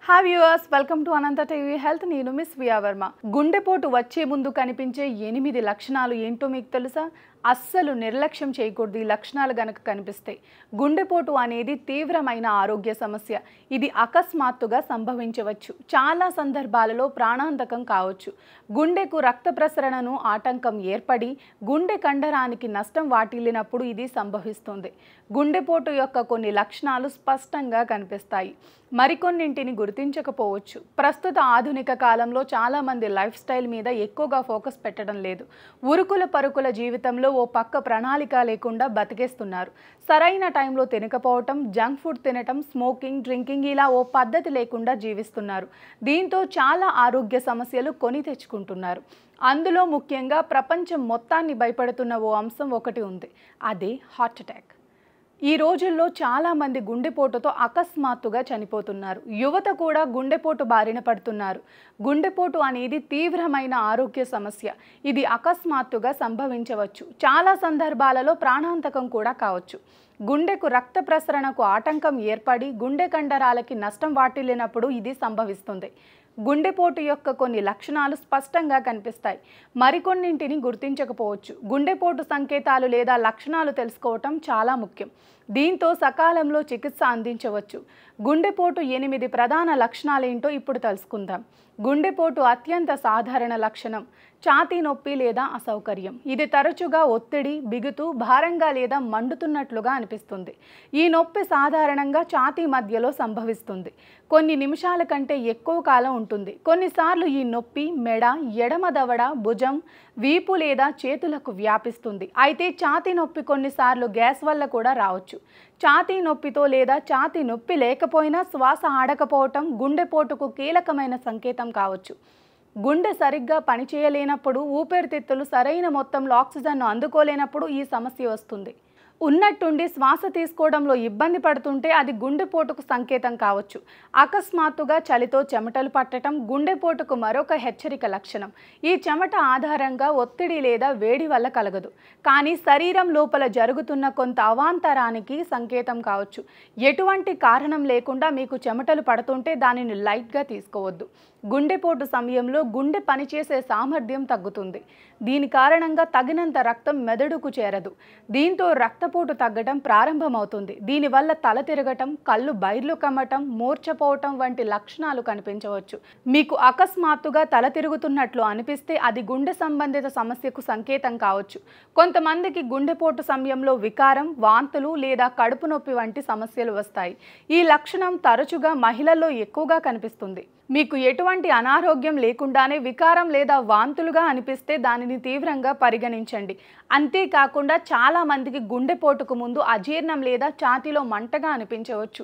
Hi viewers, welcome to Anantha TV health. నేను miss via Varma. గుండెపోటు వచ్చే ముందు కనిపించే 8 లక్షణాలు ఏంటో మీకు తెలుసా? అస్సలు నిర్లక్ష్యం చేయకూడదు. ఈ లక్షణాలు గనక కనిపిస్తాయి. గుండెపోటు అనేది తీవ్రమైన ఆరోగ్య సమస్య. ఇది అకస్మాత్తుగా సంభవించవచ్చు. చాలా సందర్భాలలో ప్రాణాంతకం కావచ్చు. గుండెకు రక్త ప్రసరణను ఆటంకం ఏర్పడి గుండె కండరానికి నష్టం వాటిల్లినప్పుడు ఇది సంభవిస్తుంది. గుండెపోటు యొక్క కొన్ని లక్షణాలు స్పష్టంగా కనిపిస్తాయి. మరికొన్నింటిని గుర్తించకపోవచ్చు. ప్రస్తుత ఆధునిక కాలంలో చాలామంది లైఫ్ స్టైల్ మీద ఎక్కువగా ఫోకస్ పెట్టడం లేదు. ఉరుకుల పరుకుల జీవితంలో ఓ పక్క ప్రణాళిక లేకుండా బతికేస్తున్నారు. సరైన టైంలో తినకపోవటం, జంక్ ఫుడ్ తినటం, స్మోకింగ్, డ్రింకింగ్ ఇలా ఓ పద్ధతి లేకుండా జీవిస్తున్నారు. దీంతో చాలా ఆరోగ్య సమస్యలు కొని తెచ్చుకుంటున్నారు. అందులో ముఖ్యంగా ప్రపంచం మొత్తాన్ని భయపడుతున్న ఓ అంశం ఒకటి ఉంది. అదే హార్ట్ అటాక్. ఈ రోజుల్లో చాలామంది గుండెపోటుతో అకస్మాత్తుగా చనిపోతున్నారు. యువత కూడా గుండెపోటు బారిన పడుతున్నారు. గుండెపోటు అనేది తీవ్రమైన ఆరోగ్య సమస్య. ఇది అకస్మాత్తుగా సంభవించవచ్చు. చాలా సందర్భాలలో ప్రాణాంతకం కూడా కావచ్చు. గుండెకు రక్త ప్రసరణకు ఆటంకం ఏర్పడి గుండె కండరాలకి నష్టం వాటిల్లినప్పుడు ఇది సంభవిస్తుంది. గుండెపోటు యొక్క కొన్ని లక్షణాలు స్పష్టంగా కనిపిస్తాయి. మరికొన్నింటిని గుర్తించకపోవచ్చు. గుండెపోటు సంకేతాలు లేదా లక్షణాలు తెలుసుకోవటం చాలా ముఖ్యం. దీంతో సకాలంలో చికిత్స అందించవచ్చు. గుండెపోటు 8 ప్రధాన లక్షణాలేంటో ఇప్పుడు తెలుసుకుందాం. గుండెపోటు అత్యంత సాధారణ లక్షణం ఛాతీ నొప్పి లేదా అసౌకర్యం. ఇది తరచుగా ఒత్తిడి, బిగుతు, భారంగా లేదా మండుతున్నట్లుగా అనిపిస్తుంది. ఈ నొప్పి సాధారణంగా ఛాతీ మధ్యలో సంభవిస్తుంది. కొన్ని నిమిషాల కంటే ఎక్కువ కాలం ఉంటుంది. కొన్నిసార్లు ఈ నొప్పి మెడ, ఎడమ దవడ, భుజం, వీపు లేదా చేతులకు వ్యాపిస్తుంది. అయితే ఛాతీ నొప్పి కొన్నిసార్లు గ్యాస్ వల్ల కూడా రావచ్చు. ఛాతీ నొప్పితో లేదా ఛాతీ నొప్పి లేకపోయినా శ్వాస ఆడకపోవటం గుండెపోటుకు కీలకమైన సంకేతం కావచ్చు. గుండె సరిగ్గా పనిచేయలేనప్పుడు, ఊపిరితిత్తులు సరైన మొత్తంలో ఆక్సిజన్ను అందుకోలేనప్పుడు ఈ సమస్య వస్తుంది. ఉన్నట్టుండి శ్వాస తీసుకోవడంలో ఇబ్బంది పడుతుంటే అది గుండెపోటుకు సంకేతం కావచ్చు. అకస్మాత్తుగా చలితో చెమటలు పట్టడం గుండెపోటుకు మరొక హెచ్చరిక లక్షణం. ఈ చెమట ఆధారంగా ఒత్తిడి లేదా వేడి వల్ల కలగదు, కానీ శరీరం లోపల జరుగుతున్న కొంత అవాంతరానికి సంకేతం కావచ్చు. ఎటువంటి కారణం లేకుండా మీకు చెమటలు పడుతుంటే దానిని లైట్గా తీసుకోవద్దు. గుండెపోటు సమయంలో గుండె పనిచేసే సామర్థ్యం తగ్గుతుంది. దీని కారణంగా తగినంత రక్తం మెదడుకు చేరదు. దీంతో రక్తపోటు తగ్గడం ప్రారంభమవుతుంది. దీనివల్ల తల తిరగటం, కళ్ళు బైర్లు కమ్మటం, మూర్ఛపోవటం వంటి లక్షణాలు కనిపించవచ్చు. మీకు అకస్మాత్తుగా తల తిరుగుతున్నట్లు అనిపిస్తే అది గుండె సంబంధిత సమస్యకు సంకేతం కావచ్చు. కొంతమందికి గుండెపోటు సమయంలో వికారం, వాంతులు లేదా కడుపు నొప్పి వంటి సమస్యలు వస్తాయి. ఈ లక్షణం తరచుగా మహిళల్లో ఎక్కువగా కనిపిస్తుంది. మీకు ఎటువంటి అనారోగ్యం లేకుండానే వికారం లేదా వాంతులుగా అనిపిస్తే దానిని తీవ్రంగా పరిగణించండి. అంతేకాకుండా చాలామందికి గుండెపోటుకు ముందు అజీర్ణం లేదా ఛాతీలో మంటగా అనిపించవచ్చు.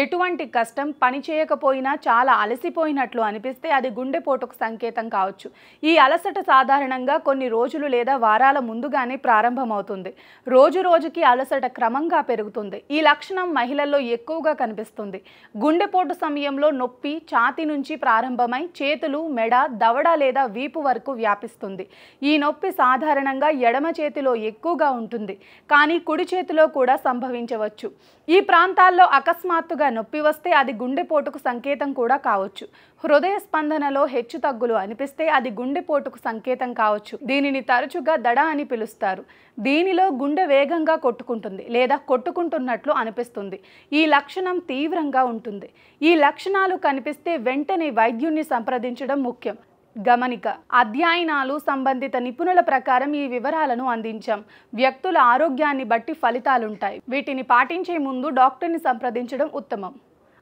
ఎటువంటి కష్టం పని చేయకపోయినా చాలా అలసిపోయినట్లు అనిపిస్తే అది గుండెపోటుకు సంకేతం కావచ్చు. ఈ అలసట సాధారణంగా కొన్ని రోజులు లేదా వారాల ముందుగానే ప్రారంభమవుతుంది. రోజు రోజుకి అలసట క్రమంగా పెరుగుతుంది. ఈ లక్షణం మహిళల్లో ఎక్కువగా కనిపిస్తుంది. గుండెపోటు సమయంలో నొప్పి ఛాతీ నుంచి ప్రారంభమై చేతులు, మెడ, దవడ లేదా వీపు వరకు వ్యాపిస్తుంది. ఈ నొప్పి సాధారణంగా ఎడమ చేతిలో ఎక్కువగా ఉంటుంది, కానీ కుడి చేతిలో కూడా సంభవించవచ్చు. ఈ ప్రాంతాల్లో అకస్మాత్తుగా నొప్పి వస్తే అది గుండెపోటుకు సంకేతం కూడా కావచ్చు. హృదయ స్పందనలో హెచ్చుతగ్గులు అనిపిస్తే అది గుండెపోటుకు సంకేతం కావచ్చు. దీనిని తరచుగా దడ అని పిలుస్తారు. దీనిలో గుండె వేగంగా కొట్టుకుంటుంది లేదా కొట్టుకుంటున్నట్లు అనిపిస్తుంది. ఈ లక్షణం తీవ్రంగా ఉంటుంది. ఈ లక్షణాలు కనిపిస్తే వెంటనే వైద్యుణ్ణి సంప్రదించడం ముఖ్యం. గమనిక: అధ్యయనాలు, సంబంధిత నిపుణుల ప్రకారం ఈ వివరాలను అందించాం. వ్యక్తుల ఆరోగ్యాన్ని బట్టి ఫలితాలుంటాయి. వీటిని పాటించే ముందు డాక్టర్ని సంప్రదించడం ఉత్తమం,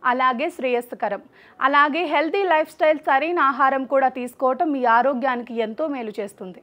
అలాగే శ్రేయస్కరం. అలాగే హెల్తీ లైఫ్ స్టైల్, సరైన ఆహారం కూడా తీసుకోవటం మీ ఆరోగ్యానికి ఎంతో మేలు చేస్తుంది.